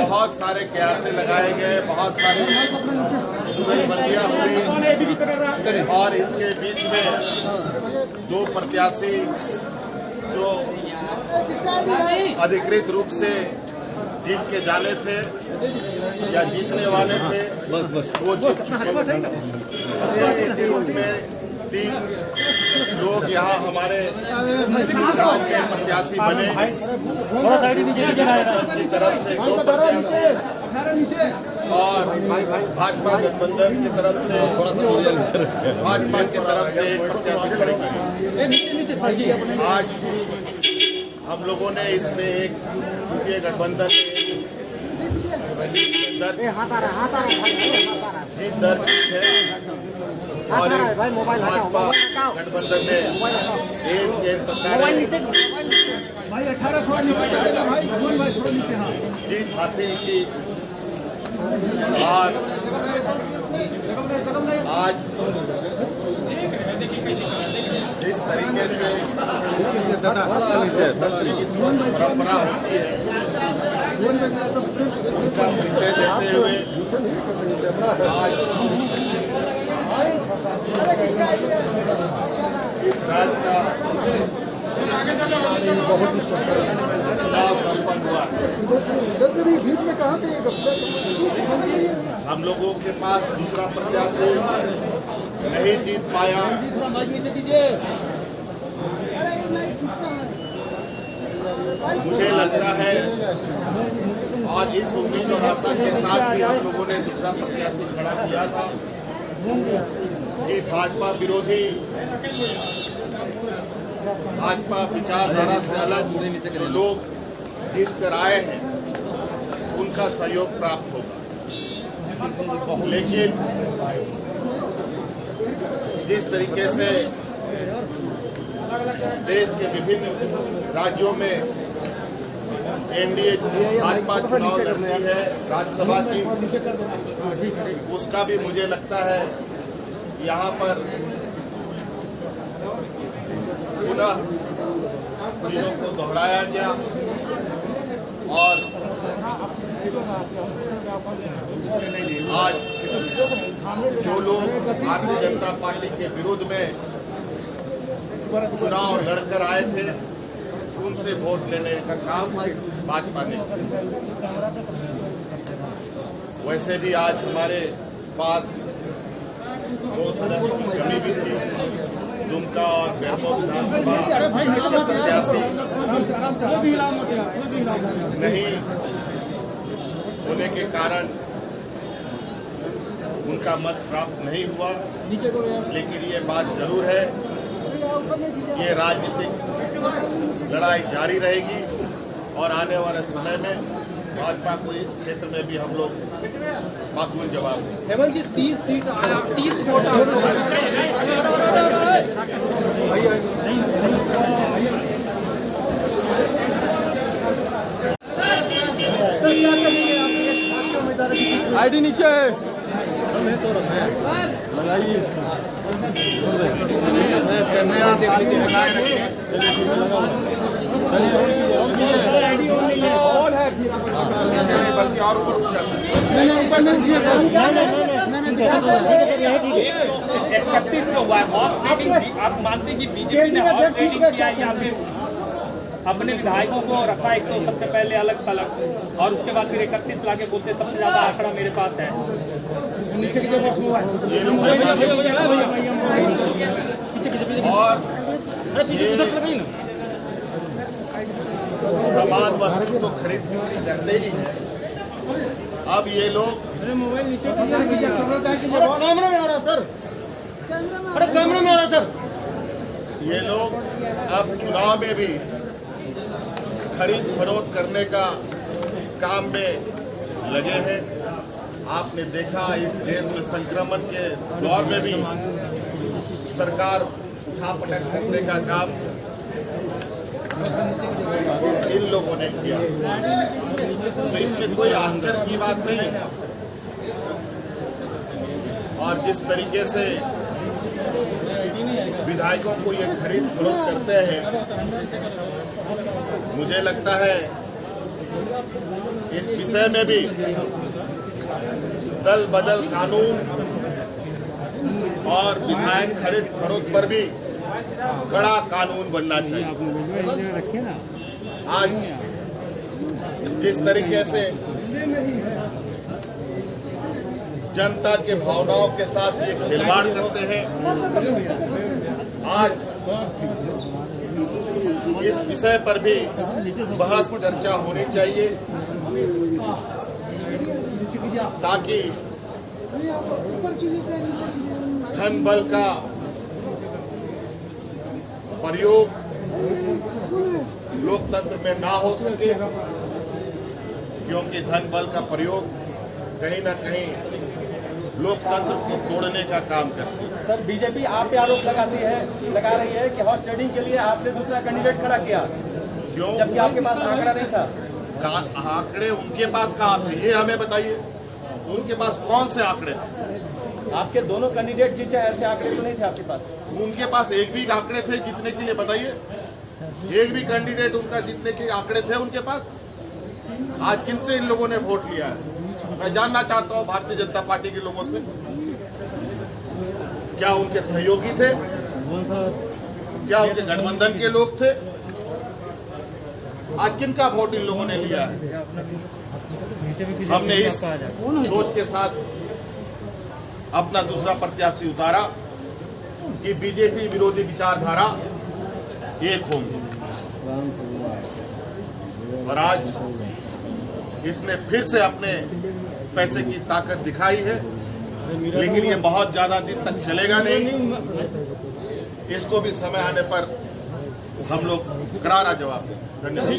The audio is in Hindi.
बहुत सारे कयासे लगाए गए, बहुत सारी जुगलबंदियां हुई और इसके बीच में दो प्रत्याशी जो अधिकृत रूप से जीत के जाने थे या जीतने वाले थे वो जीत चुके हैं। रूप में 3 लोग यहाँ हमारे गांव के प्रत्याशी बने की तरफ से 2 प्रत्याशी और भाजपा गठबंधन की तरफ से भाजपा की तरफ से 1 प्रत्याशी खड़े किए। आज हम लोगों ने इसमें एक यूपीए गठबंधन जीत दर्ज की है और भाजपा गठबंधन ने एक प्रकार जीत हासिल की। और आज जिस तरीके से लोकतंत्र की स्वस्थ परंपरा होती है उसका परिचय देते हुए आज इस राज्य का चुनाव संपन्न हुआ। बीच में कहाँ थे? हम लोगों के पास दूसरा प्रत्याशी नहीं जीत पाया। मुझे लगता है और इस उम्मीद और आशा के साथ भी हम लोगों ने दूसरा प्रत्याशी खड़ा किया था कि भाजपा विरोधी, भाजपा विचारधारा से अलग जो लोग जीत कर आए हैं उनका सहयोग प्राप्त होगा। लेकिन जिस तरीके से देश के विभिन्न राज्यों में एनडीए भाजपा चुनाव लड़ती है राज्यसभा की, उसका भी मुझे लगता है यहाँ पर पुनः चीजों को दोहराया गया और आज जो लोग भारतीय जनता पार्टी के विरोध में चुनाव लड़कर आए थे उनसे वोट लेने का काम भाजपा ने किया। वैसे भी आज हमारे पास 2 सदस्य की कमी भी थी। दुमका और बेरमो विधानसभा प्रत्याशी नहीं होने के कारण उनका मत प्राप्त नहीं हुआ। लेकिन ये बात जरूर है, ये राजनीतिक लड़ाई जारी रहेगी और आने वाले समय में भाजपा को इस क्षेत्र में भी हम लोग माकूल जवाब देंगे। हेमंत जी 30 सीट आया, 30 वोट आईडी नीचे है। बल्कि और ऊपर उठ जाता है। मैंने ऊपर नहीं किया था। मैंने 31 को हुआ है मॉब मीटिंग। आप मानते हैं कि बीजेपी ने मॉब मीटिंग किया या फिर अपने विधायकों को रखा एक तो सबसे पहले अलग थलग और उसके बाद फिर 31 लाके बोलते सबसे ज्यादा आंकड़ा मेरे पास है। ये लोग और समान वस्तु तो खरीद बिक्री करते ही हैं। अब ये लोग कैमरा में आ रहा सर, अरे कैमरा में आ रहा सर। ये लोग अब चुनाव में भी खरीद फरोख्त करने का काम में लगे हैं। आपने देखा इस देश में संक्रमण के दौर में भी सरकार उठापटक करने का काम इन लोगों ने किया, तो इसमें कोई आश्चर्य की बात नहीं है। और जिस तरीके से विधायकों को ये खरीद फरोख्त करते हैं, मुझे लगता है इस विषय में भी दल बदल कानून और विधायक खरीद फरोख्त पर भी कड़ा कानून बनना चाहिए। आज जिस तरीके से जनता के भावनाओं के साथ ये खिलवाड़ करते हैं, आज इस विषय पर भी बहस चर्चा होनी चाहिए ताकि धन बल का प्रयोग लोकतंत्र में ना हो सके, क्योंकि धन बल का प्रयोग कहीं ना कहीं लोकतंत्र को तोड़ने का काम करती है। सर, बीजेपी आप पे आरोप लगा रही है कि हॉर्स ट्रेडिंग के लिए आपने दूसरा कैंडिडेट खड़ा किया, क्यों? जबकि आपके पास आंकड़ा नहीं था। आंकड़े उनके पास कहाँ थे, ये हमें बताइए। उनके पास कौन से आंकड़े थे? आपके दोनों कैंडिडेट जीते, ऐसे आंकड़े तो नहीं थे आपके पास। उनके पास एक भी आंकड़े थे जीतने के लिए? बताइए, एक भी कैंडिडेट उनका जीतने के आंकड़े थे उनके पास? आज किनसे इन लोगों ने वोट लिया है? मैं जानना चाहता हूं भारतीय जनता पार्टी के लोगों से, क्या उनके सहयोगी थे? क्या उनके गठबंधन के लोग थे? आज किनका वोट इन लोगों ने लिया है? हमने इस सोच के साथ अपना दूसरा प्रत्याशी उतारा कि बीजेपी विरोधी विचारधारा एक होंगी, और आज इसने फिर से अपने पैसे की ताकत दिखाई है, लेकिन ये बहुत ज्यादा दिन तक चलेगा नहीं। इसको भी समय आने पर हम लोग करारा जवाब दें। धन्यवाद।